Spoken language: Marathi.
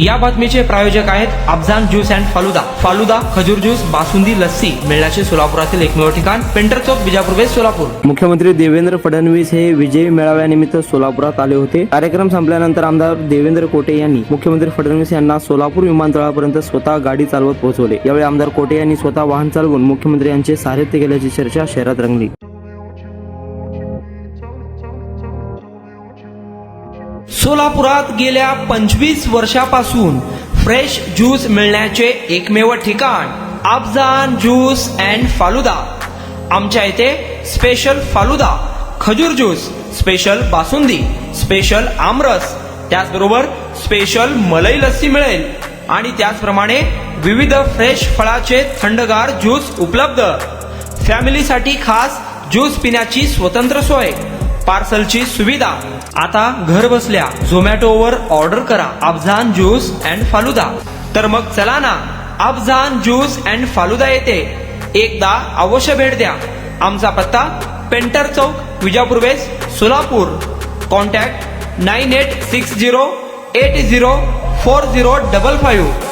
या बातमीचे प्रायोजक आहेत अफजान ज्यूस अँड फालुदा। फालुदा, खजूर ज्यूस, बासुंदी, लस्सी मिळण्याचे सोलापुरातील एकमेव ठिकाण पेंटर चौक, बिजापूर वेस्ट, सोलापूर। मुख्यमंत्री देवेंद्र फडणवीस हे विजयी मेळाव्यानिमित्त सोलापुरात आले होते। कार्यक्रम संपल्यानंतर आमदार देवेंद्र कोटे यांनी मुख्यमंत्री फडणवीस यांना सोलापूर विमानतळापर्यंत स्वतः गाडी चालवत पोहोचवले। यावेळी आमदार कोटे यांनी स्वतः वाहन चालवून मुख्यमंत्री यांचे सारथ्य केल्याची चर्चा शहरात रंगली। सोलापुरात गेल्या 25 वर्षापासून फ्रेश ज्यूस मिळण्याचे एकमेव ठिकाण अफजान ज्यूस अँड फालुदा। आमच्या इथे स्पेशल फालुदा, खजूर ज्यूस, स्पेशल बासुंदी, स्पेशल आमरस, त्याचबरोबर स्पेशल मलाई लस्सी मिळेल आणि त्याचप्रमाणे विविध फ्रेश फळाचे थंडगार ज्यूस उपलब्ध। फॅमिलीसाठी खास ज्यूस पिण्याची स्वतंत्र सोय, पार्सलची सुविधा। आता घर बसल्या झोमॅटोवर ऑर्डर करा अफजान ज्यूस अँड फालुदा। तर मग चला ना अफजान ज्यूस अँड फालुदा येथे एकदा अवश्य भेट द्या। आमचा पत्ता पेंटर चौक, बिजापूर वेस्ट, सोलापूर। कॉन्टॅक्ट 9860804055।